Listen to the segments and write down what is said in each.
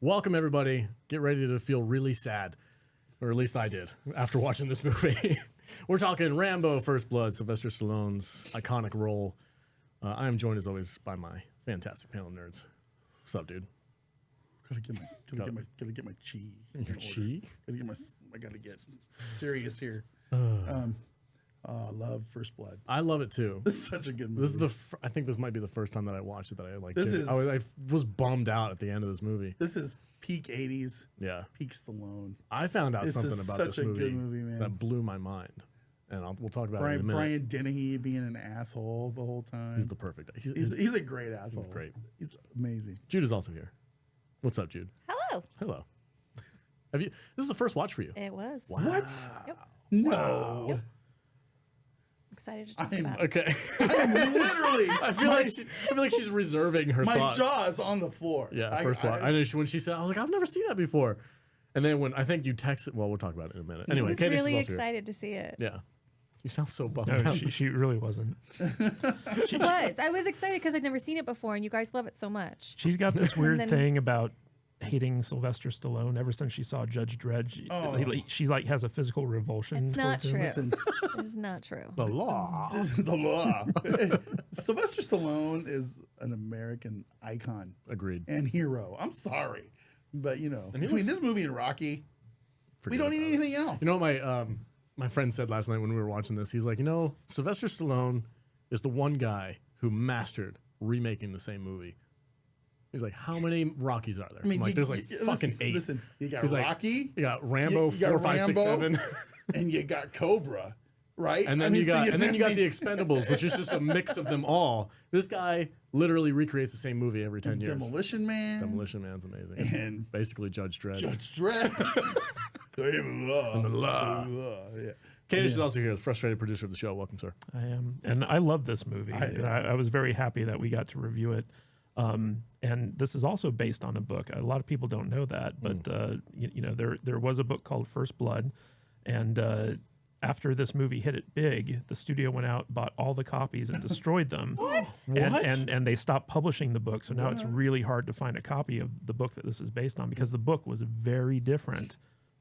Welcome, everybody. Get ready to feel really sad. Or at least I did after watching this movie. We're talking Rambo, First Blood, Sylvester Stallone's iconic role. I am joined, as always, by my fantastic panel of nerds. What's up, dude? Gotta get my chi. Your chi? I gotta get serious here. Love First Blood. I love it too. This is such a good movie. This is I think this might be the first time that I watched it that I like. I was bummed out at the end of this movie. This is peak 80s. Yeah. Peak Stallone. I found out something about this movie, good movie, man. that blew my mind, and we'll talk about it in a minute. Brian Dennehy being an asshole the whole time. He's the perfect. He's a great asshole. He's great. He's amazing. Jude is also here. What's up, Jude? Hello. Hello. Have you? This is the first watch for you. It was. Wow. What? Yep. No. Yep. Excited to talk about it. Okay. I'm literally. I feel like she's reserving her My thoughts. jaw is on the floor. Yeah, first watch. I know when she said, I was like, I've never seen that before. And then when I think you texted, well, we'll talk about it in a minute. Anyway, I was Candace really is also excited to see it. here. Yeah. You sound so bummed No, out. she really wasn't. I was excited because I'd never seen it before, and you guys love it so much. She's got this weird then- thing about hating Sylvester Stallone ever since she saw Judge Dredd. She like has a physical revulsion. It's not towards him. true. It's not true. The law. The law. Sylvester Stallone is an American icon Agreed. and hero. I'm sorry, but you know, he between looks- this movie and Rocky, we Forget don't need about it. anything else. You know what my friend said last night when we were watching this? He's like, Sylvester Stallone is the one guy who mastered remaking the same movie. He's like, how many Rockies are there? I mean, I'm like, there's like fucking 8. Listen, you got He's like, Rocky, you got Rambo, you got 4, 5, 6, Rambo, 7. and you got Cobra, right? And then you got the Expendables, which is just a mix of them all. This guy literally recreates the same movie every 10 years. Demolition Man. Demolition Man's amazing. And basically Judge Dredd. Judge Dredd. The law. Yeah. Candace is also here, the frustrated producer of the show. Welcome, sir. I am, and I love this movie. I was very happy that we got to review it. And this is also based on a book. A lot of people don't know that, but there was a book called First Blood, and after this movie hit it big, the studio went out, bought all the copies, and destroyed them. What? And they stopped publishing the book. So now it's really hard to find a copy of the book that this is based on because the book was very different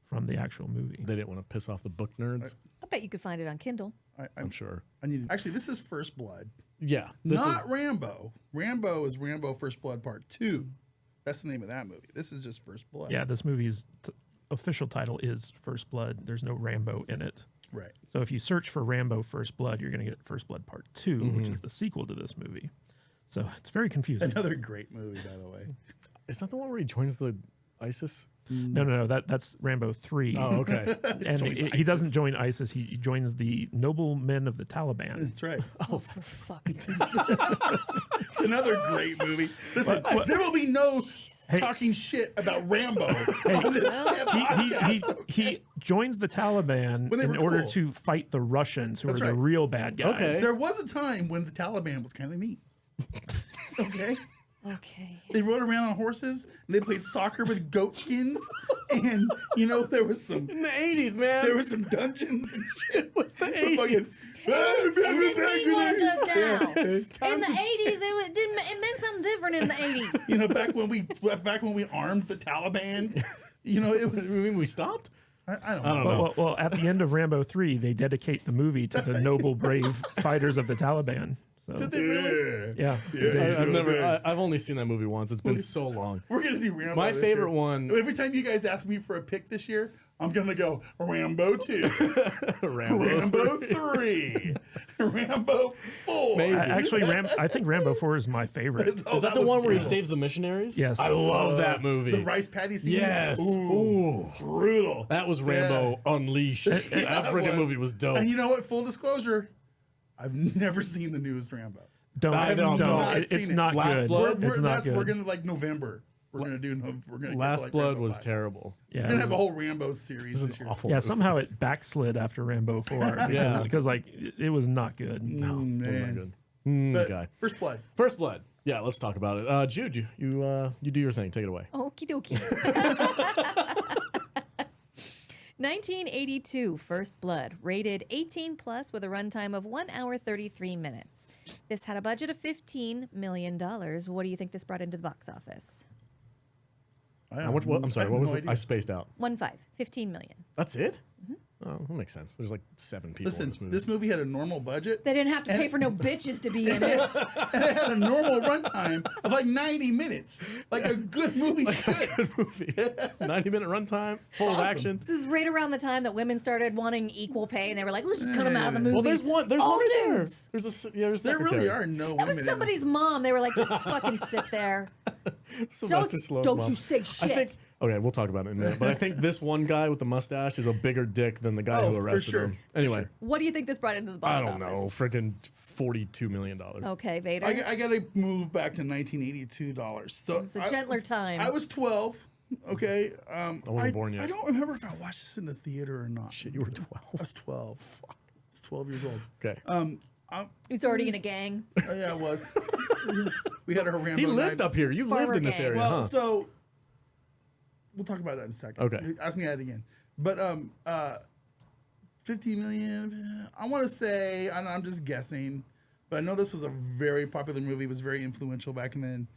from the actual movie. They didn't want to piss off the book nerds. I bet you could find it on Kindle. I'm sure. Actually, this is First Blood. Yeah. Not Rambo. Rambo is Rambo First Blood Part 2. That's the name of that movie. This is just First Blood. Yeah, this movie's official title is First Blood. There's no Rambo in it. Right. So if you search for Rambo First Blood, you're going to get First Blood Part 2, which is the sequel to this movie. So it's very confusing. Another great movie, by the way. Is that the one where he joins the ISIS? No. That's Rambo 3. Oh, okay. And he doesn't join ISIS. He joins the noble men of the Taliban. That's right. Oh, for fuck's sake. Another great movie. Listen, there will be no talking shit about Rambo on this podcast. He joins the Taliban When they in were order cool. to fight the Russians, who That's are the right. real bad guys. Okay. There was a time when the Taliban was kind of neat. Okay? Okay. They rode around on horses, and they played soccer with goat skins, and, there was some... In the 80s, man. There was some dungeons and shit. What's the 80s? It didn't mean what it does now. Yeah. In the 80s, it meant something different in the 80s. Back when we armed the Taliban, it was... You mean we stopped? I don't know. Well, at the end of Rambo 3, they dedicate the movie to the noble, brave fighters of the Taliban. So, Did they really? yeah. I've only seen that movie once. It's been so long. We're going to do Rambo My this favorite year. one. Every time you guys ask me for a pick this year, I'm going to go Rambo 2, Rambo 3, Rambo 4. Maybe. Actually, I think Rambo 4 is my favorite. Is that the one where he saves the missionaries? Yes. I love that movie. The rice patty scene? Yes. Ooh, brutal. That was Rambo Unleashed. That freaking movie was dope. And you know what? Full disclosure, I've never seen the newest Rambo. Don't. It's seen it. not Last good. Blood? It's not good. We're going to November. We're going to do Last Blood Rambo was 5. terrible. Yeah, We're going to have a whole Rambo series this year. Awful. Yeah, somehow it backslid after Rambo 4 because it was not good. No, man. not good. But Guy. First Blood. First Blood. Yeah, let's talk about it. Jude, you do your thing. Take it away. Okie dokie. 1982, First Blood, rated 18 plus with a runtime of 1 hour 33 minutes. This had a budget of $15 million. What do you think this brought into the box office? How much? I'm sorry. What was it? I spaced out. 15 million. That's it? Oh, that makes sense. There's like 7 people in Listen, this movie. had a normal budget. They didn't have to pay for no bitches to be in it. And it had a normal runtime of like 90 minutes. Like a good movie should. Good movie. 90-minute runtime, full of Awesome. action. This is right around the time that women started wanting equal pay, and they were like, "Let's just cut them out of the movie." Well, there's one. There's All one right there. dudes. There's a There secretary. really are no That women. was somebody's mom. They were like, "Just fucking sit there. Sylvester Stallone's Don't mom. you say I shit." think. Okay, we'll talk about it in a minute. But I think this one guy with the mustache is a bigger dick than the guy Oh, who for arrested sure. him. Anyway, What do you think this brought into the box I don't know. office? Freaking $42 million. Okay, Vader. I got to move back to $1982. So It was a gentler time. I was 12. Okay. I wasn't born yet. I don't remember if I watched this in the theater or not. Shit, you were 12. I was 12. I was 12 years old. Okay. He was already in a gang. Oh, yeah, I was. We had our Rambo He lived knives. up here. You Farmer lived in this gang. area, Well, huh? so we'll talk about that in a second. Okay. Ask me that again. But 50 million, I want to say, and I'm just guessing, but I know this was a very popular movie. It was very influential back then.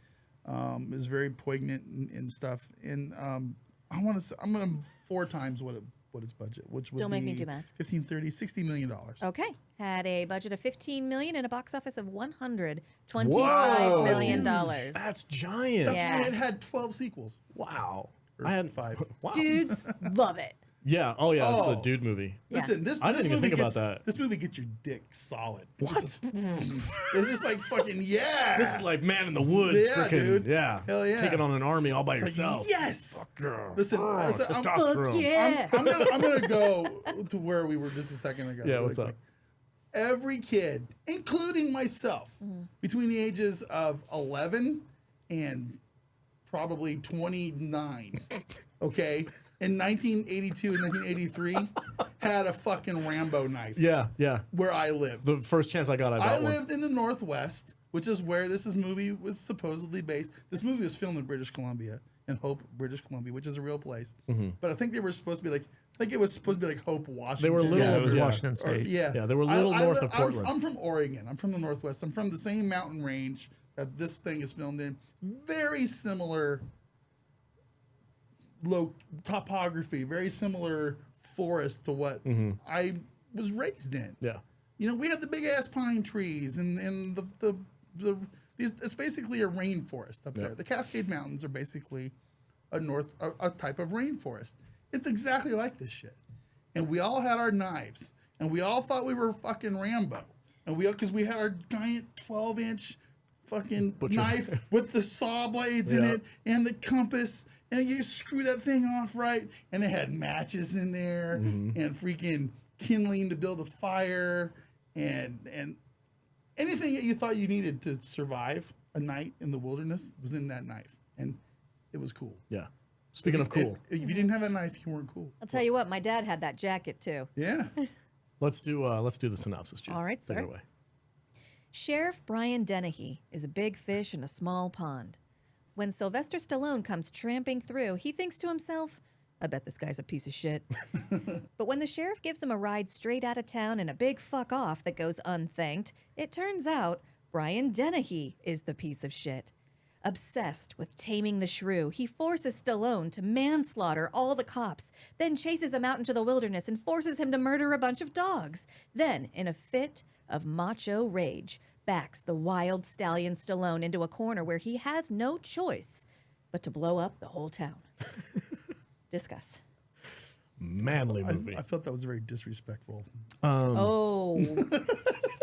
It was very poignant and stuff. And I want to say, I'm going to 4 times what its budget, which would Don't be make me do math. 15, 30, $60 million. Okay. Had a budget of 15 million and a box office of 125 Whoa. million That's dollars. That's giant. Yeah. And it had 12 sequels. Wow. Or I had 5. Wow. Dudes love it. Yeah. Oh, yeah. It's Oh. a dude movie. Yeah. Listen, this I didn't even movie think about gets- that. This movie gets your dick solid. What? It's just like fucking yeah. This is like Man in the Woods. Yeah, Freaking, dude. Yeah. Hell yeah. Taking on an army all by Like, yourself. yes. Yeah. Listen, I'm- testosterone. Fuck yeah. I'm gonna go to where we were just a second ago. Yeah, really what's up? quick. Every kid, including myself, Mm-hmm. between the ages of 11 and probably 29, okay, in 1982 and 1983, had a fucking Rambo knife Yeah. Yeah. where I lived. The first chance I got, I I bought one. lived in the Northwest, which is where this movie was supposedly based. This movie was filmed in British Columbia, in Hope, British Columbia, which is a real place. But I think they were supposed to be like it was supposed to be like Hope, Washington. They were a little- Yeah, it was Yeah. Washington Or- State. yeah. Yeah, they were a little north of I'm- Portland. I'm from Oregon. I'm from the Northwest. I'm from the same mountain range that this thing is filmed in. Very similar low topography, very similar forest to what I was raised in. Yeah. You know, we had the big ass pine trees and it's basically a rainforest up there. The Cascade Mountains are basically a type of rainforest. It's exactly like this shit. And we all had our knives, and we all thought we were fucking Rambo, and because we had our giant 12-inch fucking Butcher. knife with the saw blades in Yeah. it and the compass, and you screw that thing off right, and it had matches in there and freaking kindling to build a fire and anything that you thought you needed to survive a night in the wilderness was in that knife, and it was cool. Yeah. Speaking of cool, If you didn't have a knife, you weren't cool. I'll tell you what, my dad had that jacket too. Yeah. let's do the synopsis, Jude. All right, Take sir. it away. Sheriff Brian Dennehy is a big fish in a small pond. When Sylvester Stallone comes tramping through, he thinks to himself, I bet this guy's a piece of shit. But when the sheriff gives him a ride straight out of town and a big fuck off that goes unthanked, it turns out Brian Dennehy is the piece of shit. Obsessed with taming the shrew, he forces Stallone to manslaughter all the cops, then chases him out into the wilderness and forces him to murder a bunch of dogs. Then, in a fit of macho rage, backs the wild stallion Stallone into a corner where he has no choice but to blow up the whole town. Discuss. Manly movie. I felt that was very disrespectful. Oh.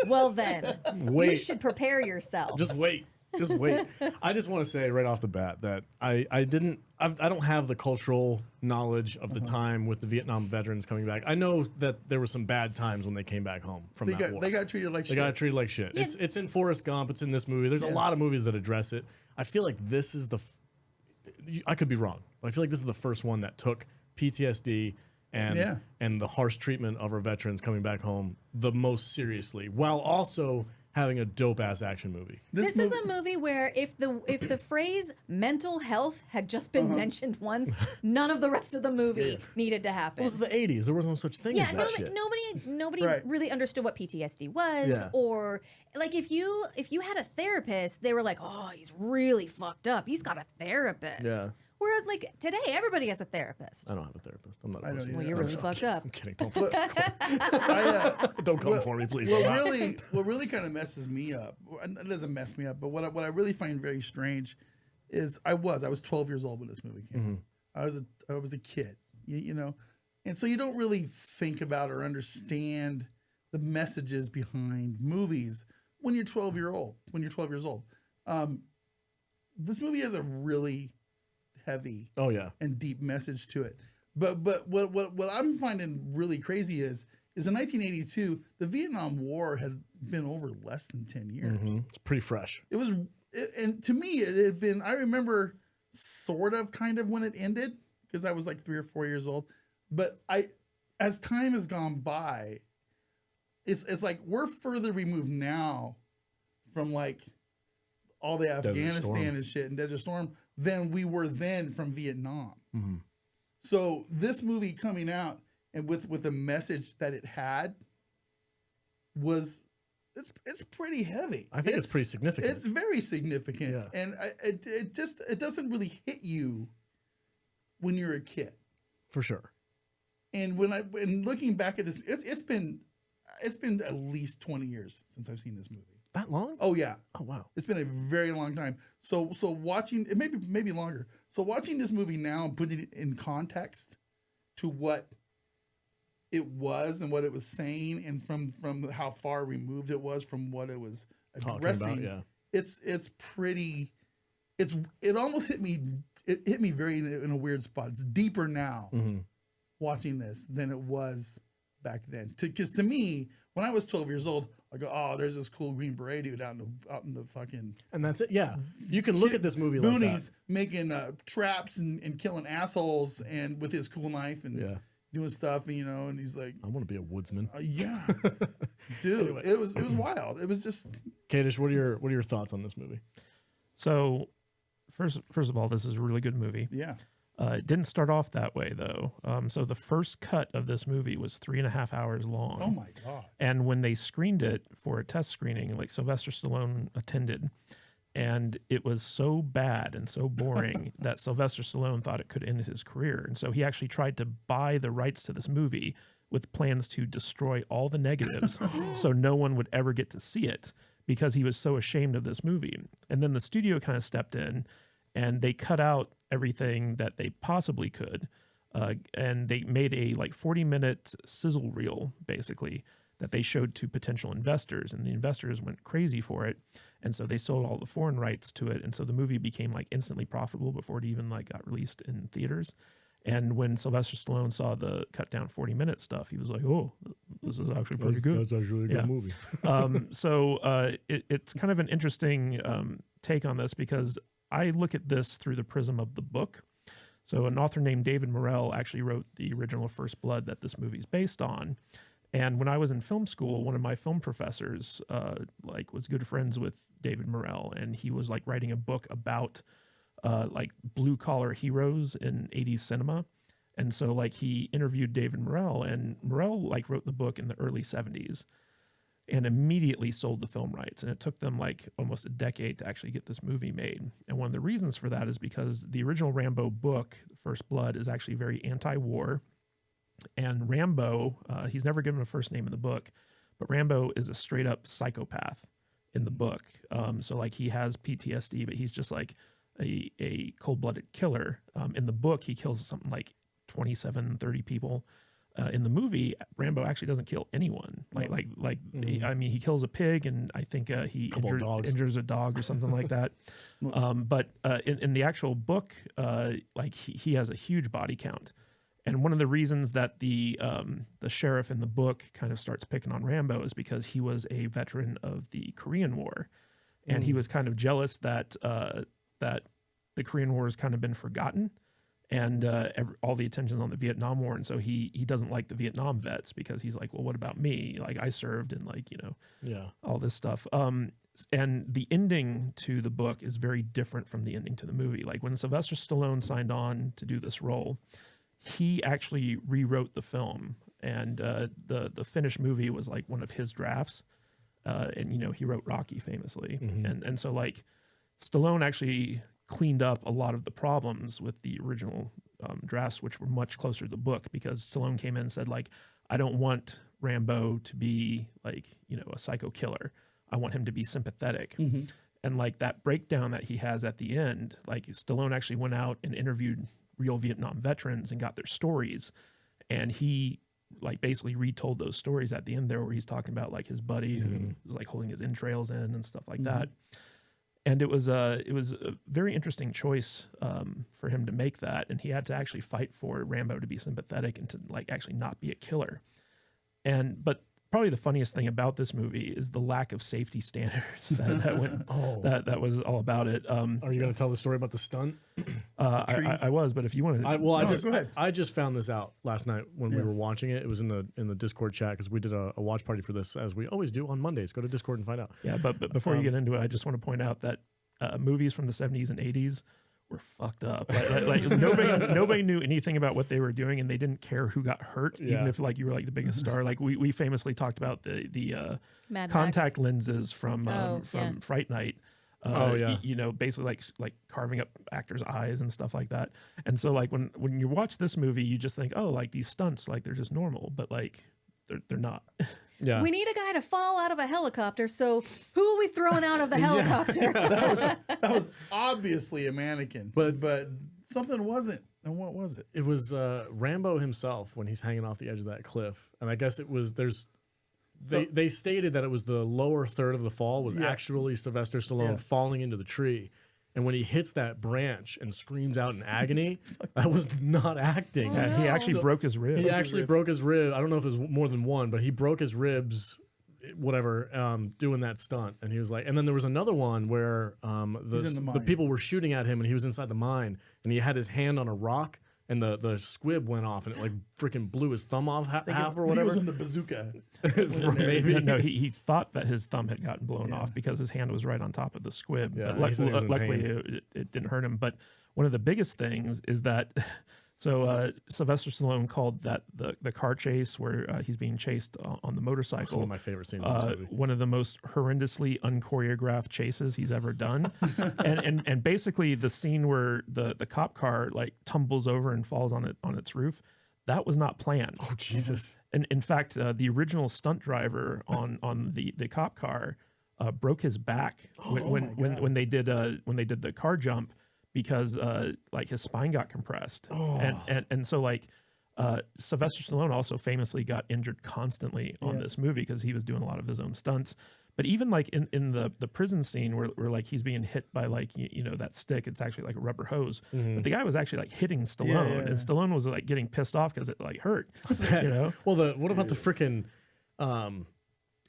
Well then, you Wait. should prepare yourself. Just wait. Just wait. I just want to say right off the bat that I don't have the cultural knowledge of the time with the Vietnam veterans coming back. I know that there were some bad times when they came back home from that war. They got treated like They shit. got treated like shit. Yeah. It's in Forrest Gump. It's in this movie. There's a lot of movies that address it. I feel like this is I could be wrong, but I feel like this is the first one that took PTSD and the harsh treatment of our veterans coming back home the most seriously, while also having a dope ass action movie. This is a movie where if the phrase mental health had just been mentioned once, none of the rest of the movie needed to happen. It was the 80s. There was no such thing Yeah, as that shit. nobody Right. really understood what PTSD was, Yeah. or like if you had a therapist, they were like, "Oh, he's really fucked up. He's got a therapist." Yeah. Whereas, like, today, everybody has a therapist. I don't have a therapist. I'm not a I pussy. don't Well, either. you're really fucked up. I'm kidding. Don't, Don't come for me, please. What really kind of messes me up, it doesn't mess me up, but what I really find very strange is I was 12 years old when this movie came out. I was a kid, you know, and so you don't really think about or understand the messages behind movies when you're 12 years old. This movie has a really heavy and deep message to it. But what I'm finding really crazy is in 1982, the Vietnam War had been over less than 10 years. It's pretty fresh. And to me, it had been, I remember sort of kind of when it ended, because I was like 3 or 4 years old. But as time has gone by, it's like we're further removed now from like all the Afghanistan and shit and Desert Storm than we were then from Vietnam. So this movie coming out and with the message that it had it's pretty heavy. I think it's pretty significant. It's very significant. Yeah. And it doesn't really hit you when you're a kid. For sure. And when looking back at this, it's been at least 20 years since I've seen this movie. That long? Oh yeah. Oh wow. It's been a very long time. So watching it, maybe longer. So watching this movie now and putting it in context to what it was and what it was saying, and from how far removed it was from what it was addressing. It almost hit me. It hit me very in a weird spot. It's deeper now watching this than it was back then. Because to me, when I was 12 years old, I go, oh, there's this cool Green Beret dude out in the fucking... And that's it, yeah. You can look at this movie like boonies that. Making traps and killing assholes and with his cool knife and doing stuff, and, you know, and he's like... I want to be a woodsman. Yeah. Dude, anyway. It was wild. It was just... Kadish, what are your thoughts on this movie? So, first of all, this is a really good movie. Yeah. It didn't start off that way, though. So the first cut of this movie was 3.5 hours long. Oh, my God. And when they screened it for a test screening, like Sylvester Stallone attended, and it was so bad and so boring that Sylvester Stallone thought it could end his career. And so he actually tried to buy the rights to this movie with plans to destroy all the negatives so no one would ever get to see it, because he was so ashamed of this movie. And then the studio kind of stepped in and they cut out everything that they possibly could. And they made a 40-minute sizzle reel, basically, that they showed to potential investors. And the investors went crazy for it. And so they sold all the foreign rights to it. And so the movie became instantly profitable before it even got released in theaters. And when Sylvester Stallone saw the cut down 40-minute stuff, he was like, oh, this is actually pretty good. That's actually a good movie. So it's kind of an interesting take on this, because I look at this through the prism of the book. So an author named David Morrell actually wrote the original First Blood that this movie's based on. And when I was in film school, one of my film professors was good friends with David Morrell, and he was writing a book about blue collar heroes in 80s cinema. And so he interviewed David Morrell, and Morrell wrote the book in the early 70s and immediately sold the film rights. And it took them almost a decade to actually get this movie made. And one of the reasons for that is because the original Rambo book, First Blood, is actually very anti-war. And Rambo, he's never given a first name in the book, but Rambo is a straight up psychopath in the book. So he has PTSD, but he's just a cold-blooded killer. In the book, he kills something 27, 30 people. In the movie, Rambo actually doesn't kill anyone. He kills a pig, and I think he injures a dog or something like that. But in the actual book, he has a huge body count. And one of the reasons that the sheriff in the book kind of starts picking on Rambo is because he was a veteran of the Korean War, and he was kind of jealous that the Korean War has kind of been forgotten, and all the attention's on the Vietnam War, and so he doesn't like the Vietnam vets, because he's like, well, what about me? I served, and all this stuff. And the ending to the book is very different from the ending to the movie. When Sylvester Stallone signed on to do this role, he actually rewrote the film, and the finished movie was one of his drafts. And he wrote Rocky famously, and so Stallone actually cleaned up a lot of the problems with the original drafts, which were much closer to the book, because Stallone came in and said, like, I don't want Rambo to be like, you know, a psycho killer. I want him to be sympathetic. And like that breakdown that he has at the end, like Stallone actually went out and interviewed real Vietnam veterans and got their stories. And he like basically retold those stories at the end there, where he's talking about like his buddy who was like holding his entrails in and stuff like that. And it was a very interesting choice for him to make that. And he had to actually fight for Rambo to be sympathetic and to like actually not be a killer. But probably the funniest thing about this movie is the lack of safety standards that was all about it. Are you going to tell the story about the stunt? I was, but if you want to, go ahead. I just found this out last night when we were watching it. It was in the Discord chat, because we did a watch party for this, as we always do on Mondays. Go to Discord and find out. Yeah, but before you get into it, I just want to point out that movies from the 70s and 80s were fucked up. Like nobody knew anything about what they were doing, and they didn't care who got hurt, even if like you were like the biggest star. Like we famously talked about the contact lenses from Fright Night. You know, basically like carving up actors' eyes and stuff like that. And so like when you watch this movie, you just think, oh, like these stunts, like they're just normal, but like they're not. Yeah. We need a guy to fall out of a helicopter, so who are we throwing out of the helicopter? That was obviously a mannequin, but something wasn't. And what was it? It was Rambo himself when he's hanging off the edge of that cliff. And I guess it was they stated that it was the lower third of the fall was actually Sylvester Stallone falling into the tree. And when he hits that branch and screams out in agony, that was not acting. Oh, no. He actually broke his rib. He actually broke his rib. I don't know if it was more than one, but he broke his ribs, whatever, doing that stunt. And he was like, and then there was another one where the people were shooting at him, and he was inside the mine, and he had his hand on a rock, and the squib went off, and it like freaking blew his thumb off half or whatever. He was in the bazooka. Maybe. No, he thought that his thumb had gotten blown off because his hand was right on top of the squib. Yeah, But luckily it didn't hurt him. But one of the biggest things is that Sylvester Stallone called that the car chase where he's being chased on the motorcycle. That's one of my favorite scenes in this movie. One of the most horrendously unchoreographed chases he's ever done. and basically the scene where the cop car like tumbles over and falls on its roof, that was not planned. Oh, Jesus. And in fact, the original stunt driver on the cop car broke his back when they did the car jump, because like his spine got compressed. And so like Sylvester Stallone also famously got injured constantly on this movie because he was doing a lot of his own stunts. But even like in the prison scene where like he's being hit by like you know that stick, it's actually like a rubber hose. But the guy was actually like hitting Stallone, and Stallone was like getting pissed off because it like hurt. You know. Well, what about the freaking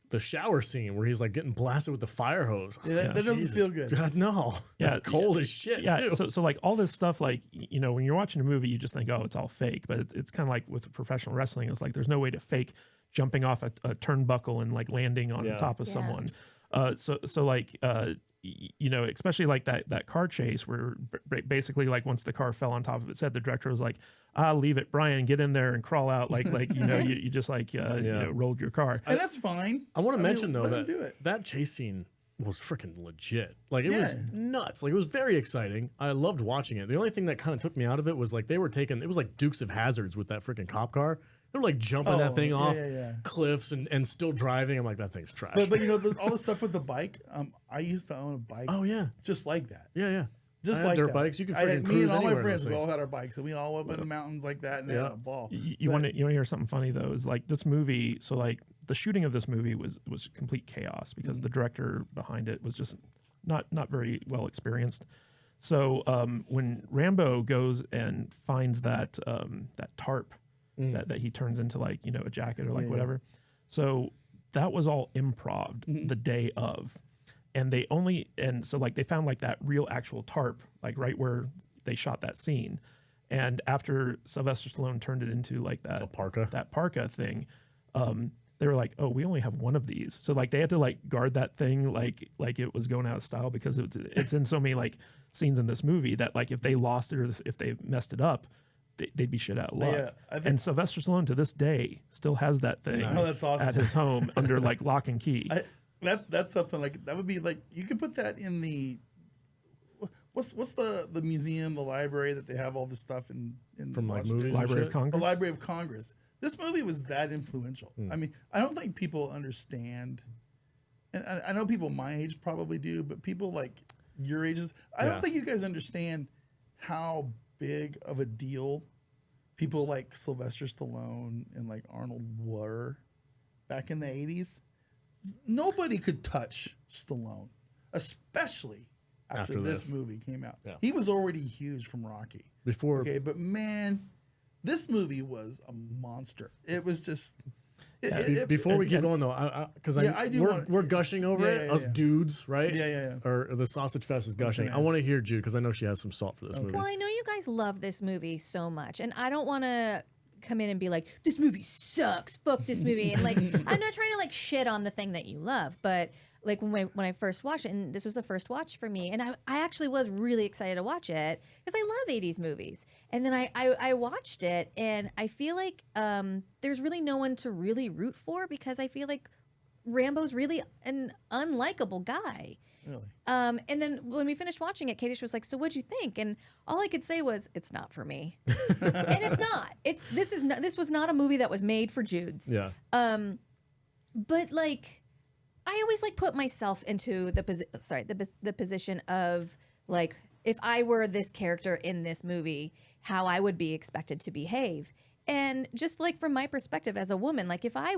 the shower scene where he's like getting blasted with the fire hose? That doesn't feel good. God, no. Yeah, it's cold as shit. Yeah. Too. So like all this stuff, like you know, when you're watching a movie, you just think, oh, it's all fake. But it's kind of like with professional wrestling. It's like there's no way to fake jumping off a turnbuckle and like landing on top of someone. So like you know, especially like that car chase where basically like once the car fell on top of its head, the director was like, leave it, Brian, get in there and crawl out like you know you just like you know, rolled your car. And that's fine. I want to mention though that chase scene was freaking legit. Like it was nuts. Like it was very exciting. I loved watching it. The only thing that kind of took me out of it was like they were taking, it was like Dukes of Hazzards with that freaking cop car. They were like jumping that thing off cliffs and still driving. I'm like, that thing's trash. But you know, all the stuff with the bike, I used to own a bike. Oh yeah. Just like that. Yeah. Just I like dirt that. bikes. You can freaking cruise me and all anywhere my friends, we those all had our bikes, and we all went up in the mountains like that and had a ball. You want to hear something funny though? Is like this movie. So like the shooting of this movie was complete chaos because the director behind it was just not very well experienced. So when Rambo goes and finds that tarp that he turns into like, you know, a jacket or like whatever. So that was all improv the day of. And so like they found like that real actual tarp, like right where they shot that scene. And after Sylvester Stallone turned it into like that parka thing, they were like, oh, we only have one of these. So like they had to like guard that thing like it was going out of style because it's in so many like scenes in this movie that like if they lost it or if they messed it up, they'd be shit out of luck. And Sylvester Stallone to this day still has that thing that's awesome. at his home under like lock and key. That's something like that would be like you could put that in the what's the museum, the library that they have all this stuff in From like Washington? movies and Library of shit? The Congress. Library of Congress. This movie was that influential. I mean, I don't think people understand, and I know people my age probably do, but people like your ages, I don't think you guys understand how big of a deal people like Sylvester Stallone and like Arnold were back in the 80s. Nobody could touch Stallone, especially after this movie came out. Yeah. He was already huge from Rocky. Before, Okay, but man, this movie was a monster. It was just. before we keep going though, because we're gushing over it, us dudes, right? Yeah. Or the Sausage Fest is gushing. I want to hear Jude because I know she has some salt for this movie. Well, I know you guys love this movie so much, and I don't want to come in and be like, this movie sucks, fuck this movie. And like, I'm not trying to like shit on the thing that you love, but like when I first watched it, and this was the first watch for me, and I actually was really excited to watch it because I love 80s movies. And then I watched it, and I feel like there's really no one to really root for because I feel like Rambo's really an unlikable guy. Really? And then when we finished watching it, Kadish was like, "So what'd you think?" And all I could say was, "It's not for me," and it's not. This was not a movie that was made for Jude's. Yeah. But like, I always like put myself into the position of like, if I were this character in this movie, how I would be expected to behave. And just like from my perspective as a woman, like if I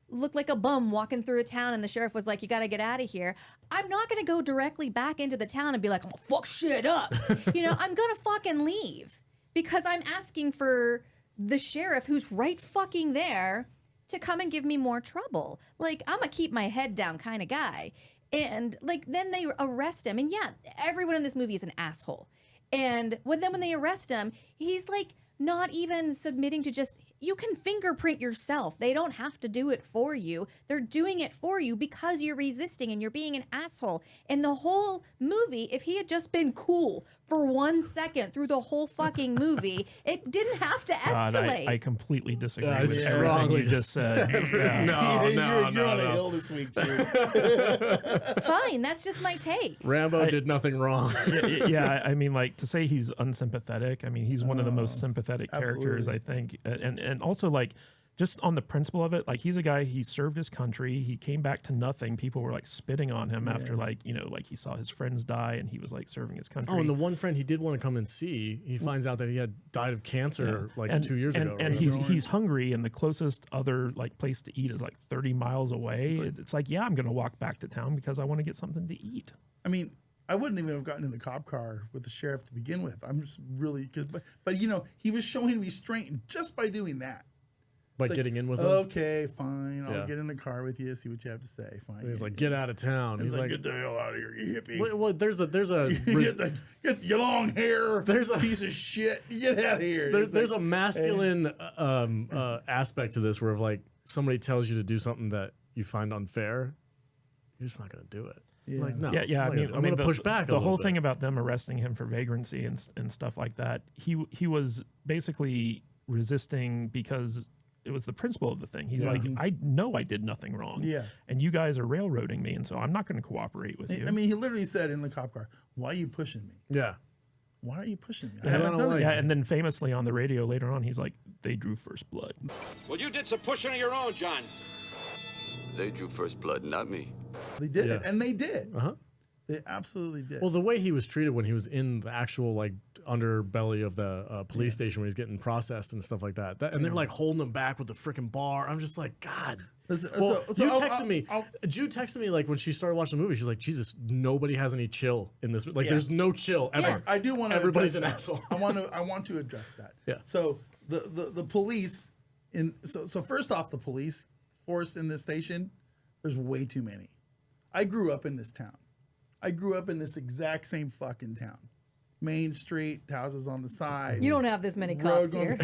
looked like a bum walking through a town and the sheriff was like, you got to get out of here, I'm not going to go directly back into the town and be like, I'm going to fuck shit up. I'm going to fucking leave because I'm asking for the sheriff who's right fucking there to come and give me more trouble. Like, I'm a keep my head down kind of guy. And like, then they arrest him. And yeah, everyone in this movie is an asshole. And when they arrest him, he's like not even submitting to just, you can fingerprint yourself. They don't have to do it for you. They're doing it for you because you're resisting and you're being an asshole. And the whole movie, if he had just been cool for 1 second through the whole fucking movie, it didn't have to escalate. I completely disagree I with everything strongly you just said. Yeah. You're on a hill this week, too. Fine, that's just my take. Rambo did nothing wrong. Yeah, I mean, like, to say he's unsympathetic, I mean, he's one of the most sympathetic characters, absolutely. I think. And also, like, just on the principle of it, like, he's a guy, he served his country, he came back to nothing. People were, like, spitting on him after, like, like, he saw his friends die and he was, like, serving his country. Oh, and the one friend he did want to come and see, he finds out that he had died of cancer 2 years ago. And right? he's hungry, and the closest other, like, place to eat is, like, 30 miles away. It's like, yeah, I'm going to walk back to town because I want to get something to eat. I mean, I wouldn't even have gotten in the cop car with the sheriff to begin with. I'm just really, but he was showing restraint just by doing that. By It's getting in with him. Okay, fine. I'll Yeah. get in the car with you, see what you have to say. Fine. And he's like, get out of town. He's He's like, like, get the hell out of here, you hippie. well, there's a Get your long hair. There's a- piece of shit. Get out of here. there's a masculine aspect to this where if like somebody tells you to do something that you find unfair, you're just not going to do it. Yeah. Like, no. Yeah. I'm going to push back. The a whole little thing bit. about them arresting him for vagrancy and stuff like that, he was basically resisting because it was the principle of the thing. He's like, I know I did nothing wrong. Yeah. And you guys are railroading me, and so I'm not going to cooperate with you. I mean, he literally said in the cop car, "Why are you pushing me? Yeah. Why are you pushing me? I Yeah, I haven't don't done like it." yeah, and then famously on the radio later on, he's like, they drew first blood. Well, you did some pushing of your own, John. They drew first blood, not me. They did Yeah. it, and they did. Uh-huh. They absolutely did. Well, the way he was treated when he was in the actual like underbelly of the police station where he's getting processed and stuff like that, and they're like holding him back with the freaking bar. I'm just like, God. Listen, Well, so you I'll- texted me. I'll- Jude texted me like when she started watching the movie. She's like, Jesus, nobody has any chill in this. Like, Yeah. there's no chill ever. I do want to. Everybody's an address that. asshole. I want to address that. Yeah. So the police so first off, the police force in this station, there's way too many. I grew up in this town. I grew up in this exact same fucking town. Main Street, houses on the side. You don't have this many road cops here.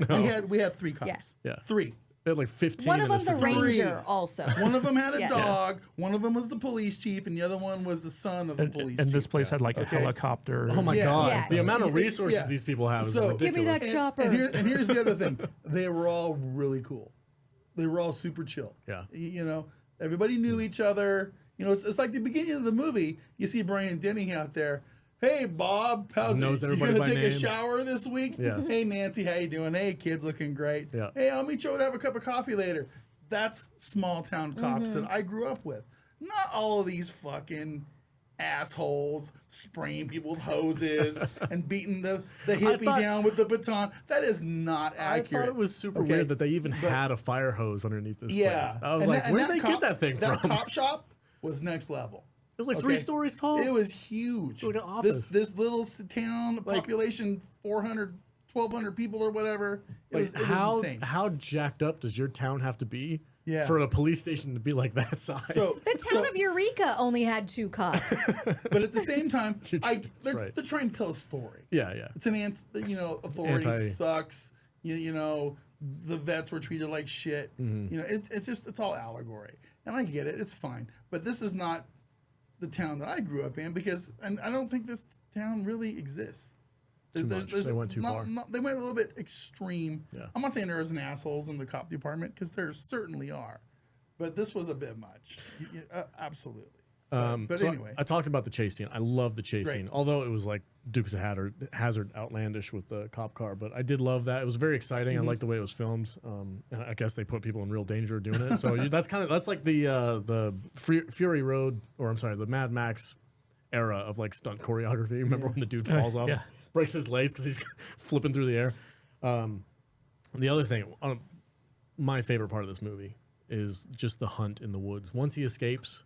going- We had 3 cops. Yeah. Yeah. 3. They had like 15. One of in them's this the freaking- ranger also. One of them had a Yeah. dog. One of them was the police chief, and the other one was the son of the police And chief. this place had like a helicopter. Oh my Yeah. God. Yeah. The amount of Yeah. resources Yeah. these people have is So- ridiculous. Give me that chopper. And here's the other thing. They were all really cool. They were all super chill. Yeah. Everybody knew each other. It's like the beginning of the movie. You see Brian Denny out there Hey, Bob, how's Knows it? You everybody gonna by take a name. shower this week? Yeah. Hey, Nancy, how you doing? Hey, kids, looking great. Yeah. Hey, I'll meet you over to have a cup of coffee later. That's small town cops that I grew up with. Not all of these fucking assholes spraying people with hoses and beating the hippie thought- down with the baton. That is not accurate. I thought it was super Okay? weird that they even But- had a fire hose underneath this Yeah. place. I was And like, that- where and did they cop- get that thing That from? cop shop was next level. It was like 3 stories tall. It was huge. Like an office. This little town, population 400, 1,200 people or whatever. It was insane. how jacked up does your town have to be Yeah. for a police station to be like that size? So, The town of Eureka only had 2 cops. but at the same time, That's right. they're trying to tell a story. yeah. It's an authority Anti- sucks. You know, the vets were treated like shit. Mm-hmm. You know, it's all allegory, and I get it. It's fine, but this is not the town that I grew up in because I don't think this town really exists. They went too far. They went a little bit extreme. Yeah. I'm not saying there isn't assholes in the cop department because there certainly are, but this was a bit much. Absolutely. But So anyway, I talked about the chase scene. I love the chase Great. scene, although it was like Dukes of Hazzard outlandish with the cop car. But I did love that. It was very exciting. I liked the way it was filmed. And I guess they put people in real danger doing it. So that's like the Fury Road, or I'm sorry, the Mad Max era of like stunt choreography. Remember when the dude falls off, yeah. breaks his legs because he's flipping through the air. The other thing, my favorite part of this movie is just the hunt in the woods. Once he escapes,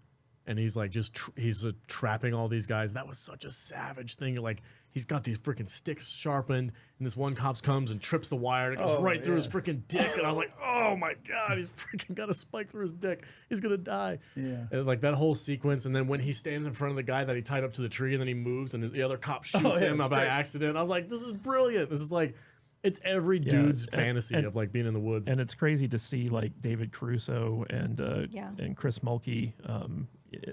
and he's like he's trapping all these guys. That was such a savage thing. Like he's got these freaking sticks sharpened, and this one cop comes and trips the wire, and it goes right through his freaking dick. And I was like, oh my god, he's freaking got a spike through his dick. He's gonna die. Yeah. And like that whole sequence, and then when he stands in front of the guy that he tied up to the tree, and then he moves, and the other cop shoots him it's by great. accident. I was like, this is brilliant. This is like. It's every dude's fantasy of like being in the woods. And it's crazy to see like David Caruso and Chris Mulkey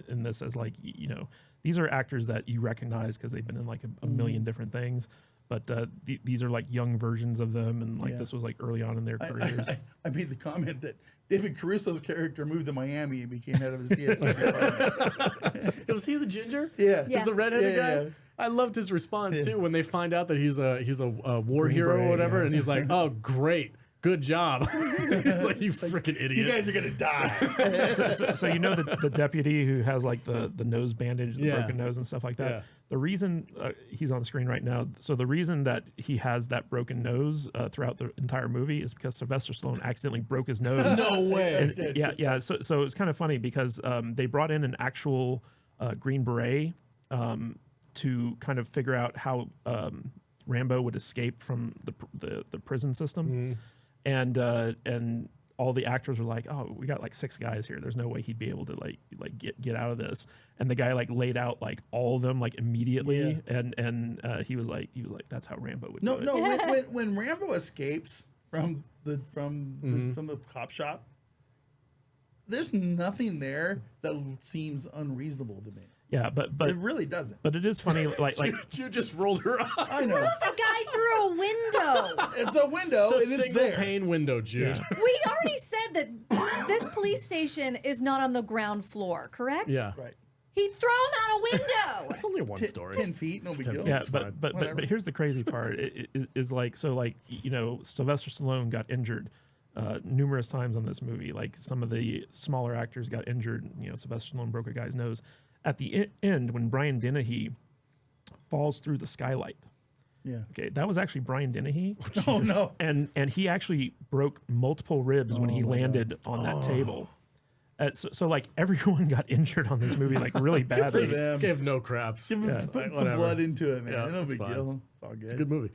in this as like these are actors that you recognize because they've been in like a million different things, but these are like young versions of them, and like this was like early on in their careers. I made the comment that David Caruso's character moved to Miami and became head of the CSI department. Was he the ginger? Yeah. Was the redheaded Yeah, guy? yeah. I loved his response too when they find out that he's a war hero Beret, or whatever, yeah. and he's like, "Oh, great, good job." He's like, "You freaking idiot! You guys are gonna die. So you know the deputy who has like the nose bandage, the broken nose and stuff like that. Yeah. The reason he's on screen right now. So the reason that he has that broken nose throughout the entire movie is because Sylvester Stallone accidentally broke his nose. No way. And, yeah. So it's kind of funny because they brought in an actual Green Beret to kind of figure out how Rambo would escape from the prison system, and all the actors were like, "Oh, we got like 6 guys here. There's no way he'd be able to like get out of this." And the guy like laid out like all of them like immediately, and he was like, "That's how Rambo would do it." No. When Rambo escapes from the cop shop, there's nothing there that seems unreasonable to me. Yeah, but It really doesn't. but it is funny like You just rolled her eyes. I know. There's a guy through a window. It's a window It's a and it's single there. pane window, Jude. Yeah. We already said that this police station is not on the ground floor, correct? Yeah. Right. He'd throw him out a window. It's only one story. 10 feet, no big 10 deal. feet. Yeah, It's fine. but here's the crazy part is like, so like, Sylvester Stallone got injured numerous times on this movie. Like some of the smaller actors got injured. Sylvester Stallone broke a guy's nose. At the end, when Brian Dennehy falls through the skylight, Yeah. okay, that was actually Brian Dennehy. Oh no. And he actually broke multiple ribs when he landed on that table. So like everyone got injured on this movie like really badly. them. Give no craps. Put Like, some whatever. blood into it, man. Yeah, no it's big fine. deal. It's all good. It's a good movie.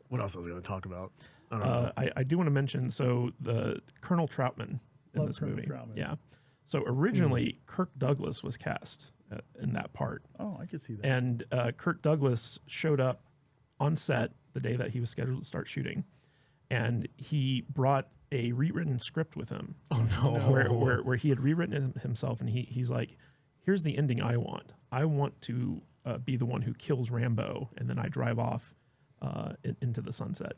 What else was I going to talk about? I don't know. I do want to mention the Colonel Troutman in Love this Colonel movie. Troutman. Yeah. So originally Kirk Douglas was cast in that part, Oh, I can see that. and Kirk Douglas showed up on set the day that he was scheduled to start shooting, and he brought a rewritten script with him. Oh no. Where he had rewritten it himself, and he's like, "Here's the ending I want. I want to be the one who kills Rambo, and then I drive off into the sunset."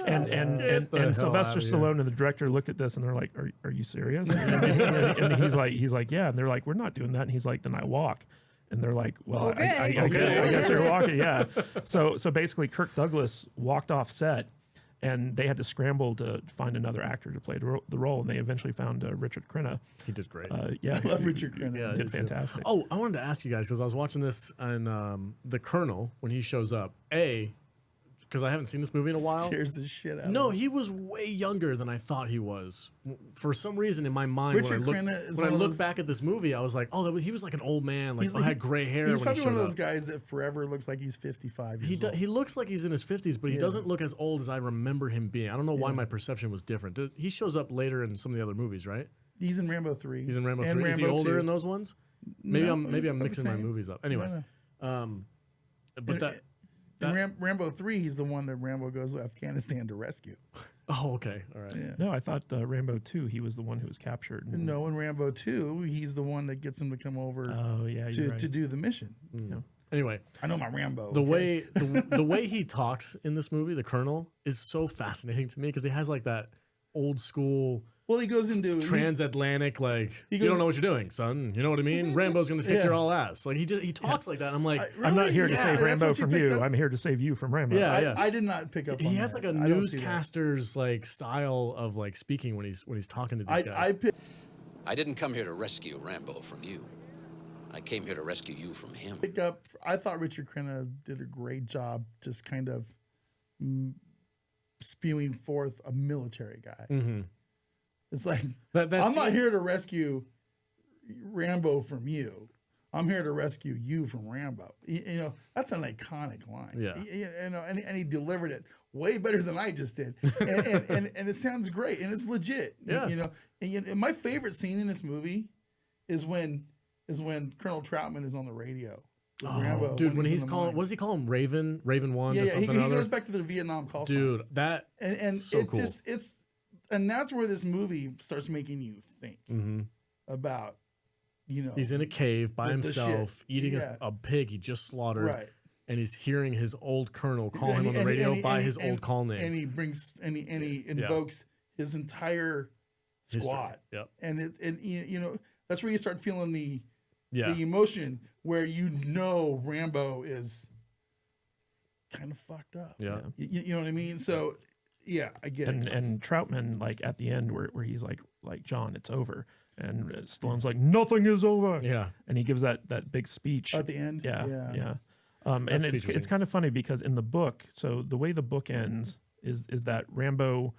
and Get the hell Sylvester outta here. Stallone and the director looked at this, and they're like, "Are you serious?" And he's like, "Yeah." And they're like, "We're not doing that." And he's like, "Then I walk." And they're like, well, Okay. I guess you're walking. Yeah. So basically Kirk Douglas walked off set and they had to scramble to find another actor to play the role. And they eventually found Richard Crenna. He did great. Yeah. I love Richard Crenna. Yeah, He did fantastic. Oh, I wanted to ask you guys because I was watching this and the Colonel when he shows up. Because I haven't seen this movie in a while. Scares the shit out No, of him. he was way younger than I thought he was. For some reason, in my mind, Richard when Crenna is I one of look those- back at this movie, I was like, oh, he was like an old man, like He's had gray hair. He's when probably he one of showed those up. guys that forever looks like he's 55 years old. He looks like he's in his 50s, but he Yeah. doesn't look as old as I remember him being. I don't know why my perception was different. He shows up later in some of the other movies, right? He's in Rambo 3. He's in Rambo and 3. Is he Rambo older 2. in those ones? Maybe No, I'm he's about the mixing my same. movies up. Anyway, No. but In Rambo 3, he's the one that Rambo goes to Afghanistan to rescue. oh, okay, all right. Yeah. No, I thought Rambo 2, he was the one who was captured. And, No, in Rambo 2, he's the one that gets him to come over Oh, yeah, you're right. to do the mission. Anyway, I know my Rambo. the okay? way the way he talks in this movie, the Colonel, is so fascinating to me because he has like that old school Well, he goes into transatlantic like He you goes- don't know what you're doing, son. You know what I mean? Rambo's gonna kick Yeah. your all ass. Like he talks like that. And I'm like, I'm not here to Yeah, save that's Rambo what you from picked you. up. I'm here to save you from Rambo. Yeah. I did not pick up on he has that. like a I don't see that. newscaster's like style of like speaking when he's talking to these guys. I picked I didn't come here to rescue Rambo from you. I came here to rescue you from him. up. I thought Richard Crenna did a great job, just kind of spewing forth a military guy. Mhm. It's like That I'm not scene- here to rescue Rambo from you. I'm here to rescue you from Rambo. You know, that's an iconic line. Yeah. You know, and he delivered it way better than I just did. And it sounds great and it's legit. Yeah. You know, and my favorite scene in this movie is when Colonel Troutman is on the radio. with Rambo Dude, when in he's the calling, mine. what does he call him? Raven One Yeah, or yeah, something he or other? goes back to the Vietnam call Dude, signs. that and so it's cool. just and that's where this movie starts making you think about, you know, he's in a cave by the himself shit. eating Yeah. a pig he just slaughtered, right. and he's hearing his old colonel call him on the And- radio and- by and- his and- old call name. and he brings and he invokes his entire History. squad. Yep. And you know, that's where you start feeling the Yeah. emotion where you know Rambo is kind of fucked up. Yeah. You know what I mean? So yeah, I get it. And Troutman, like at the end where he's like John, it's over. And Stallone's like, nothing is over. Yeah. And he gives that big speech. At the end? Yeah. Yeah. Yeah. And speech was it's kind of funny because in the book, so the way the book ends is that Rambo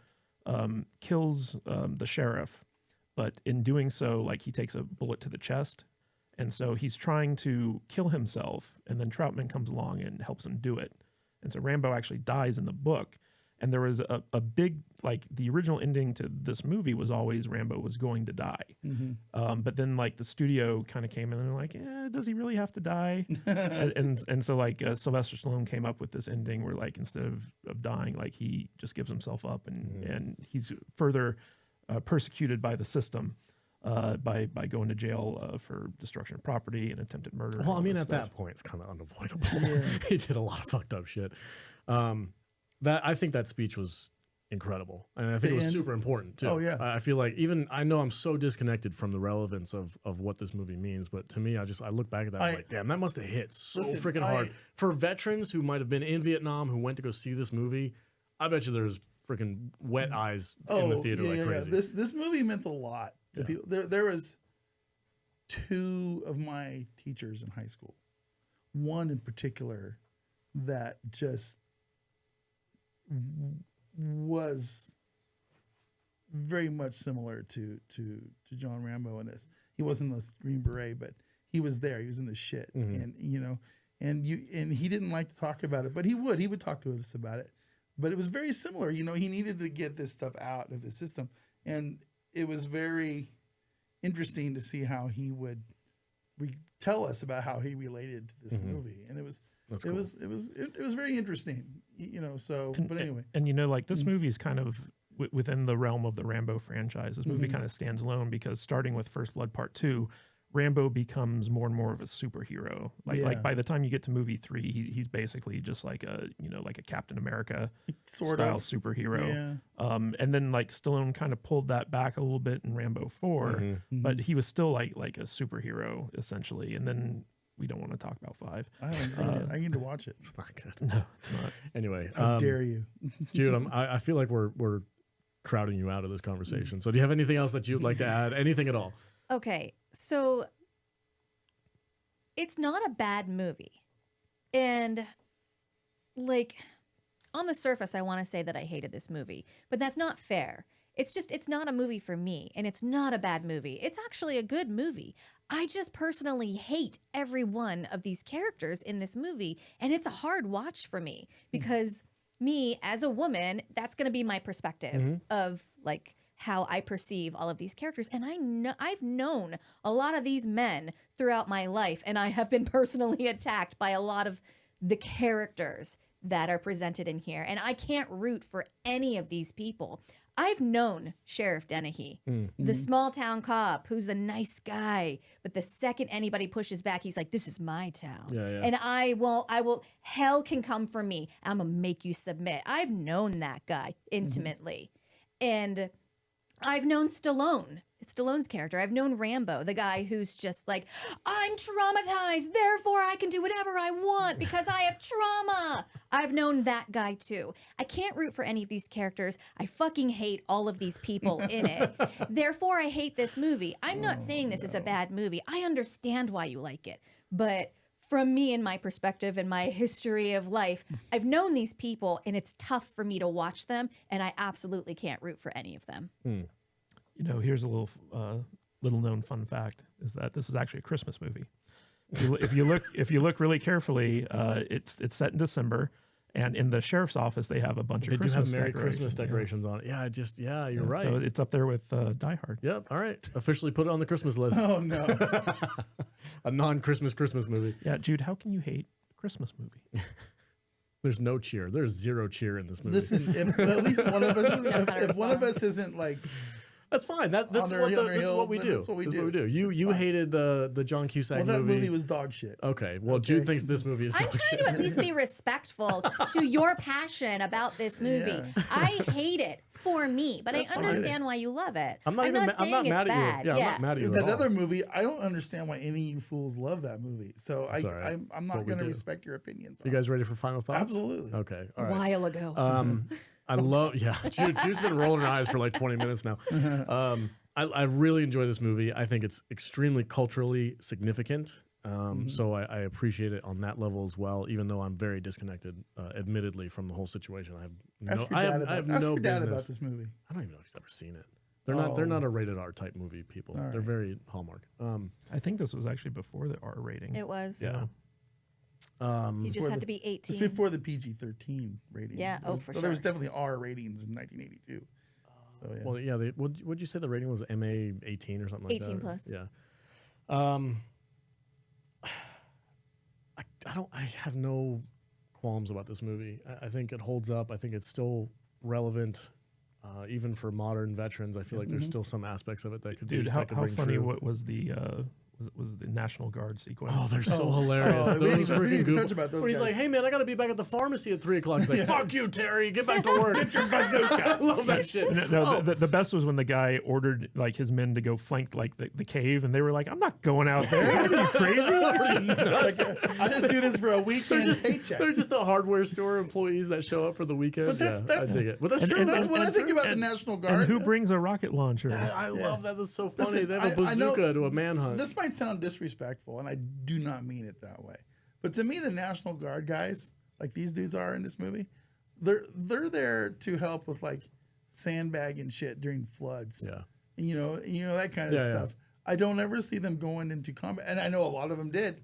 kills the sheriff, but in doing so, like he takes a bullet to the chest. And so he's trying to kill himself, and then Troutman comes along and helps him do it. And so Rambo actually dies in the book. And there was a big, like the original ending to this movie was always Rambo was going to die. But then like the studio kind of came in and they're like, does he really have to die? and so like Sylvester Stallone came up with this ending where like instead of dying, like he just gives himself up and he's further persecuted by the system by going to jail for destruction of property and attempted murder. and Well, I all mean, this at stuff. that point, it's kind of unavoidable. He did a lot of fucked up shit. I think that speech was incredible, and I think it was end? super important too. Oh, yeah. I feel like I know I'm so disconnected from the relevance of what this movie means, but to me, I look back at that I'm like, damn, that must have hit so Listen, freaking hard for veterans who might have been in Vietnam who went to go see this movie. I bet you there's freaking wet eyes in the theater like crazy. This movie meant a lot to people. There was two of my teachers in high school, one in particular that just was very much similar to John Rambo in this. He wasn't the Green Beret, but he was there. He was in the shit, and you know, and he didn't like to talk about it, but he would talk to us about it. But it was very similar. You know, he needed to get this stuff out of his system, and it was very interesting to see how he would tell us about how he related to this movie, and it was very interesting. You know, so but anyway, and you know, like this movie is kind of within the realm of the Rambo franchise. This movie kind of stands alone because starting with First Blood Part 2, Rambo becomes more and more of a superhero. Like by the time you get to movie 3, he's basically just like a Captain America sort style of superhero. And then like Stallone kind of pulled that back a little bit in Rambo 4, but he was still like a superhero essentially. And then we don't want to talk about 5. I haven't seen it. I need to watch it. It's not good. No, it's not. Anyway, How dare you? Jude, I feel like we're crowding you out of this conversation. So do you have anything else that you'd like to add? Anything at all? Okay, so it's not a bad movie. And like on the surface, I want to say that I hated this movie, but that's not fair. It's not a movie for me, and it's not a bad movie. It's actually a good movie. I just personally hate every one of these characters in this movie, and it's a hard watch for me because me as a woman, that's going to be my perspective of like how I perceive all of these characters. And I've known a lot of these men throughout my life, and I have been personally attacked by a lot of the characters that are presented in here. And I can't root for any of these people. I've known Sheriff Dennehy, the small town cop who's a nice guy, but the second anybody pushes back, he's like, this is my town. And I will, hell can come for me. I'm gonna make you submit. I've known that guy intimately. And I've known Stallone's character. I've known Rambo, the guy who's just like, I'm traumatized, therefore I can do whatever I want because I have trauma. I've known that guy too. I can't root for any of these characters. I fucking hate all of these people in it. Therefore, I hate this movie. I'm not saying this is a bad movie. I understand why you like it. But from me and my perspective and my history of life, I've known these people and it's tough for me to watch them, and I absolutely can't root for any of them. You know, here's a little known fun fact: is that this is actually a Christmas movie. If you look really carefully, it's set in December, and in the sheriff's office they have a bunch of Christmas Merry decorations. Christmas decorations on it. Yeah, you're right. So it's up there with Die Hard. Yep. All right. Officially put it on the Christmas list. Oh no. A non-Christmas movie. Yeah, Jude, how can you hate a Christmas movie? There's no cheer. There's zero cheer in this movie. Listen, if at least one of us, if one of us isn't like. That's fine. This is what we do. That's what we do. You hated the John Cusack movie. Well, that movie was dog shit. Okay. Well, Jude thinks this movie is dog shit. I'm trying to at least be respectful to your passion about this movie. Yeah. I hate it for me, but I understand why you love it. I'm not saying mad it's at bad. you. Yeah, I'm not mad at you at That all. other movie, I don't understand why any of you fools love that movie. So That's all right. I'm not going to respect your opinions. You guys ready for final thoughts? Absolutely. Okay. All A right. while ago. I love, Jude's been rolling her eyes for like 20 minutes now. I really enjoy this movie. I think it's extremely culturally significant. So I appreciate it on that level as well, even though I'm very disconnected, admittedly, from the whole situation. Ask your dad about business. this movie. I don't even know if he's ever seen it. They're not a rated R type movie people. All right. They're very Hallmark. I think this was actually before the R rating. It was. Yeah. You just had to be 18. It's before the PG-13 rating. Yeah, for There was sure. definitely R ratings in 1982. So yeah. Well, yeah. Would you say the rating was MA 18 or something like that? 18 plus. Yeah. I have no qualms about this movie. I think it holds up. I think it's still relevant, even for modern veterans. I feel like there's still some aspects of it that could Dude, be how ring funny true. what was the National Guard sequence? Oh, they're so hilarious. Oh, we Those didn't freaking even touch goof- about those Where he's guys. like, hey man, I gotta be back at the pharmacy at 3 o'clock. He's like, fuck you, Terry, get back to work. Get your bazooka. I love that shit. The best was when the guy ordered like his men to go flank like the cave, and they were like, "I'm not going out there. Are you crazy?" Like, I just do this for a weekend paycheck. They're just the hardware store employees that show up for the weekend. But that's- I dig it. But that's and- true. and- though. That's what I That's think true. about the National Guard. And who brings a rocket launcher? I love that. That's so funny. Listen, They have a I know- bazooka to a manhunt. This might sound disrespectful, and I do not mean it that way. But to me, the National Guard guys, like these dudes are in this movie, they're there to help with like sandbagging shit during floods. Yeah. And, you know that kind of stuff. I don't ever see them going into combat, and I know a lot of them did.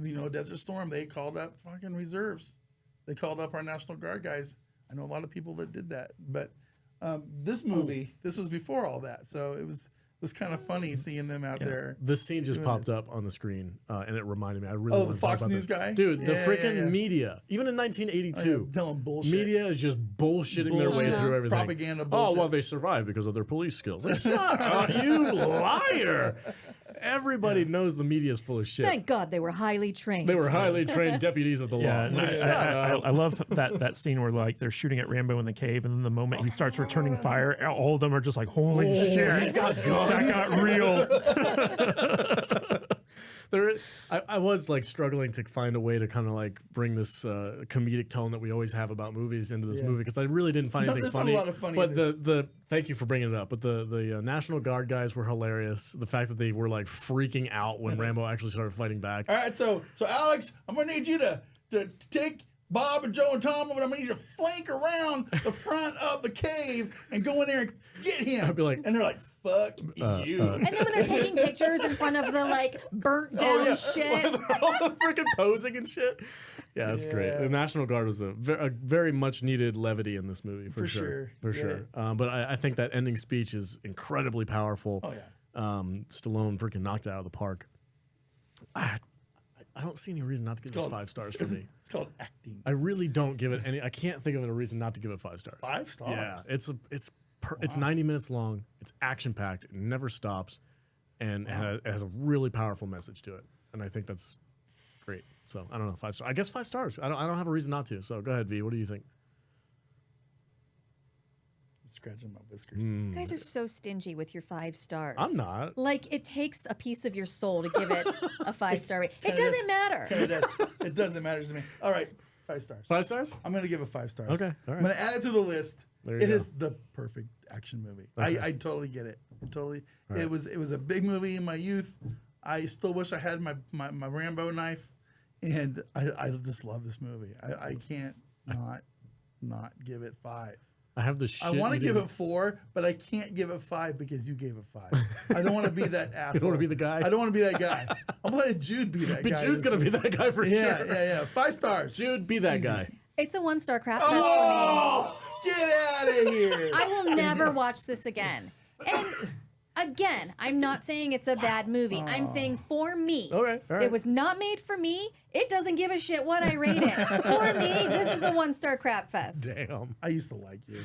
You know, Desert Storm, they called up fucking reserves. They called up our National Guard guys. I know a lot of people that did that, but this movie, this was before all that, so it was kind of funny seeing them out there. This scene just doing popped this. up on the screen, and it reminded me. I really Oh, want the to talk Fox about News this. guy? Dude. The Yeah, freaking yeah. media, even in 1982, Telling bullshit. media is just bullshitting their way Bullshit. through everything. Propaganda Oh bullshit. well, they survived because of their police skills. Like, shut up, you liar! Everybody knows the media is full of shit. Thank God they were highly trained. They were highly trained deputies of the law. Yeah, and Like, shut up. I love that scene where like they're shooting at Rambo in the cave, and then the moment he starts returning fire, all of them are just like, "Holy shit, He's got guns. that got real." I was like struggling to find a way to kind of like bring this comedic tone that we always have about movies into this movie because I really didn't find anything there's funny. not a lot of funny but in this. the thank you for bringing it up. But the National Guard guys were hilarious. The fact that they were like freaking out when Rambo actually started fighting back. All right, so Alex, I'm gonna need you to take Bob and Joe and Tom, but I'm gonna need you to flank around the front of the cave and go in there and get him. I'd be like, and they're like, "Fuck you!" And then when they're taking pictures in front of the like burnt down shit. They're all freaking posing and shit. Yeah, that's great. The National Guard was a very much needed levity in this movie for sure. For sure. But I think that ending speech is incredibly powerful. Oh yeah. Stallone freaking knocked it out of the park. I don't see any reason not to give this 5 stars for me. It's called acting. I really don't give it any. I can't think of a reason not to give it 5 stars. 5 stars. Yeah, it's 90 minutes long. It's action packed. It never stops, and it has a really powerful message to it. And I think that's great. So I don't know, 5 stars. I guess 5 stars. I don't have a reason not to. So go ahead, V. What do you think? Scratching my whiskers. You guys are so stingy with your 5 stars. I'm not. Like, it takes a piece of your soul to give it a 5-star rating. It doesn't matter. It doesn't matter to me. All right, 5 stars. 5 stars? I'm going to give it 5 stars. Okay, all right. I'm going to add it to the list. There you It go. is the perfect action movie. Okay. I totally get it. It was a big movie in my youth. I still wish I had my Rambo knife, and I just love this movie. I can't not give it 5. I have the shit. I want to give eating- it 4, but I can't give it 5 because you gave it 5. I don't want to be that asshole. You don't want to be the guy? I don't want to be that guy. I'm going to let Jude be that But guy. Jude's going to be that guy for Yeah, sure. yeah. 5 stars. Jude, be that guy. It's a 1-star crap fest for me. Oh, get out of here. I will never watch this again. And again, I'm not saying it's a bad movie. I'm saying for me. Okay, all right. It was not made for me. It doesn't give a shit what I rate it. For me, this is a 1-star crap fest. Damn. I used to like you.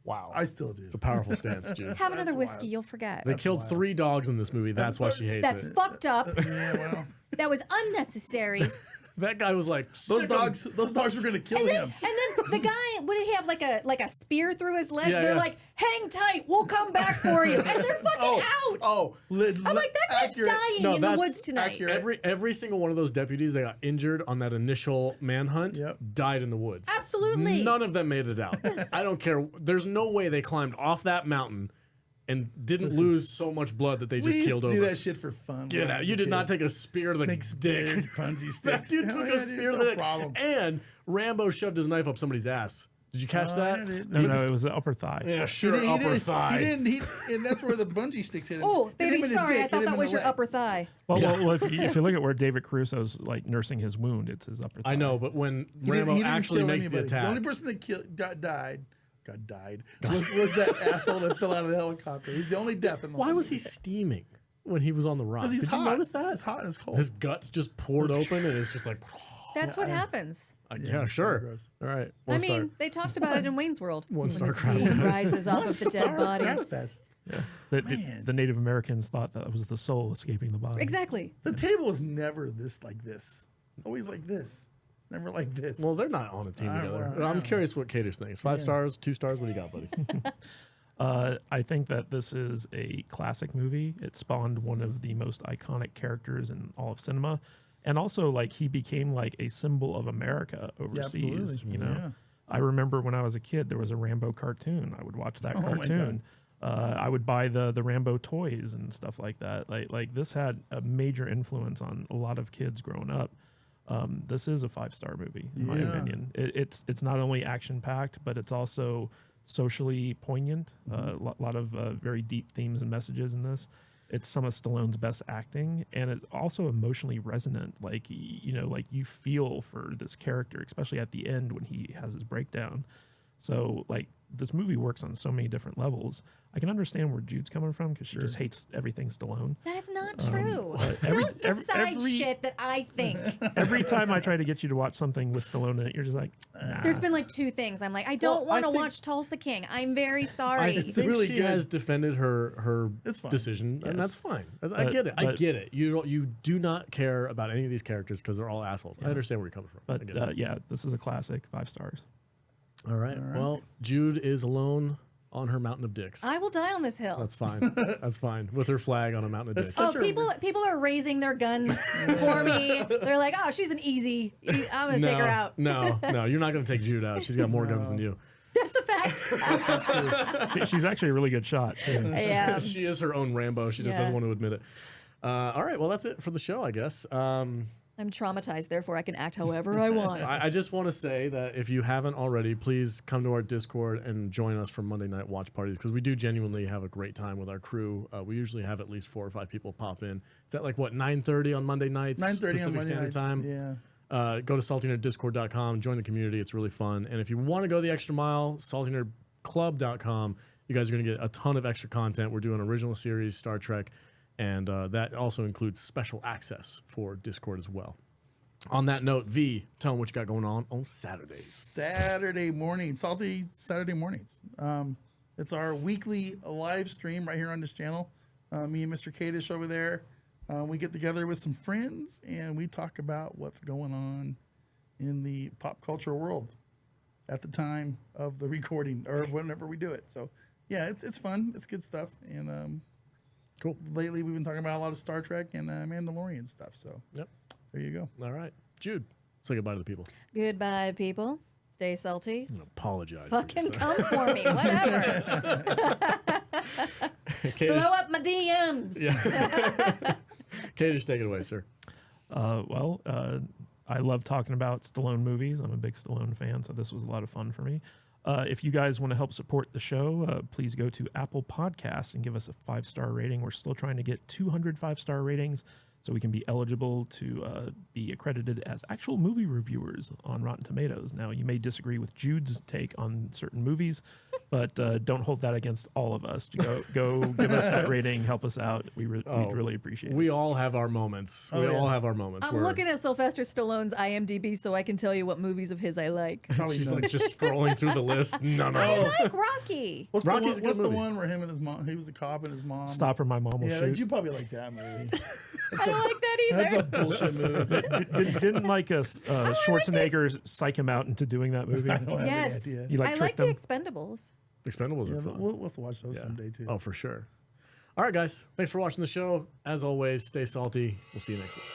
Wow. I still do. It's a powerful stance, Jude. Have another That's whiskey, wild. you'll forget. They killed 3 dogs in this movie. That's why she hates That's it. fucked up. Yeah, well, That was unnecessary. That guy was like, those "Sick 'em." dogs were gonna kill And him. then the guy, would he have like a spear through his leg? Yeah, They're yeah. like, hang tight, we'll come back for you. And they're fucking out. Oh, I'm like, that guy's accurate. dying No, in the that's woods tonight. accurate. every single one of those deputies that got injured on that initial manhunt Yep. died in the woods. Absolutely. None of them made it out. I don't care. There's no way they climbed off that mountain and didn't lose so much blood that they We just used killed to over. do that shit for fun. Get when I out. was You a did kid. not take a spear to the Make dick. bungee That sticks. dude Hell took yeah, a dude, spear to no the dick. problem. And Rambo shoved his knife up somebody's ass. Did you catch that? I didn't. No, it was the upper thigh. Yeah, sure. He Upper didn't- thigh. He didn't. And that's where the bungee sticks hit him. Oh, Hit him baby, in the sorry. dick, I hit thought him that in was the your leg. upper thigh. Well, if you look at where David Caruso's like nursing his wound, it's his upper thigh. I know, but when He Rambo didn't actually kill makes anybody. the attack, The only person that died was that asshole that fell out of the helicopter. He's the only death in the why whole was he movie. steaming when he was on the rock? 'Cause he's Did hot. you notice that? It's hot and it's cold. His guts just poured open, and it's just like, That's what happens. yeah, sure. gross. All right, I one mean, star. they talked about it in Wayne's World. One when star his crap teeth fest. rises off of the dead body. Crap fest. Man. The Native Americans thought that was the soul escaping the body. Exactly. The table is never like this. It's always like this. It's never like this. Well, they're not on a team I together. know. I'm curious what Cater's thinks. 5 stars, 2 stars. What do you got, buddy? I think that this is a classic movie. It spawned one of the most iconic characters in all of cinema. And also, like, he became like a symbol of America overseas. absolutely. You know, Yeah. I remember when I was a kid, there was a Rambo cartoon. I would watch that Oh my cartoon. I would buy the Rambo toys and stuff like that. Like this had a major influence on a lot of kids growing up. This is a 5-star movie, in my Yeah. opinion. It's not only action packed, but it's also socially poignant. A lot of very deep themes and messages in this. It's some of Stallone's best acting, and it's also emotionally resonant. Like, you know, like you feel for this character, especially at the end when he has his breakdown. So, like, this movie works on so many different levels. I can understand where Jude's coming from because she just hates everything Stallone. That is not true. every- Don't decide every- shit that I think. Every time I try to get you to watch something with Stallone in it, you're just like, nah. There's been like 2 things. I'm like, I don't Well, I want to think- watch Tulsa King. I'm very I sorry. think really she good. has defended her It's fine. decision, and Yes. that's fine. I But- get it. I but- get it. You do not care about any of these characters because they're all assholes. I understand where you're coming from. I But get it. yeah, this is a classic. 5 stars. All right. Well, Jude is alone on her mountain of dicks. I will die on this hill. That's fine. That's fine. With her flag on a mountain of dicks. Oh, people are raising their guns for me. They're like, oh, she's an easy. I'm gonna take her out. No, you're not gonna take Jude out. She's got more guns than you. That's a fact. She's actually a really good shot, too. Yeah. She is her own Rambo. She just doesn't want to admit it. All right, well, that's it for the show, I guess. I'm traumatized, therefore I can act however I want. I just want to say that if you haven't already, please come to our Discord and join us for Monday night watch parties, because we do genuinely have a great time with our crew. We usually have at least 4 or 5 people pop in. It's at like, what, 9:30 on Monday nights? 9:30 on Pacific Monday Standard nights. Time. Yeah. Go to saltinerdiscord.com, join the community. It's really fun. And if you want to go the extra mile, saltinerdclub.com, you guys are going to get a ton of extra content. We're doing original series, Star Trek, and that also includes special access for Discord as well. On that note, V, tell them what you got going on Saturdays. Saturday morning, Salty Saturday mornings. It's our weekly live stream right here on this channel. Me and Mr. Kadish over there. We get together with some friends and we talk about what's going on in the pop culture world at the time of the recording or whenever we do it. So yeah, it's fun. It's good stuff. And cool. Lately we've been talking about a lot of Star Trek and Mandalorian stuff. So yep. There you go. All right. Jude, say goodbye to the people. Goodbye, people. Stay salty. Apologize. Fucking come for me. Whatever. Blow up my DMs. Yeah. Kadish, take it away, sir. I love talking about Stallone movies. I'm a big Stallone fan, so this was a lot of fun for me. If you guys want to help support the show, please go to Apple Podcasts and give us a 5-star rating. We're still trying to get 200 5-star ratings so we can be eligible to be accredited as actual movie reviewers on Rotten Tomatoes. Now, you may disagree with Jude's take on certain movies, but don't hold that against all of us. Go give us that rating, help us out. We'd really appreciate it. We all have our moments. We all have our moments. I'm looking at Sylvester Stallone's IMDb so I can tell you what movies of his I like. She's like just scrolling through the list. No. I like Rocky. What's the one where him and his mom, he was a cop and his mom. Stop or My Mom Will Shoot. You probably like that movie. I don't like that either. That's a bullshit movie. Didn't Schwarzenegger psych him out into doing that movie? Yes. You I like the Expendables. Expendables are fun. We'll have to watch those someday too. Oh, for sure. All right, guys. Thanks for watching the show. As always, stay salty. We'll see you next week.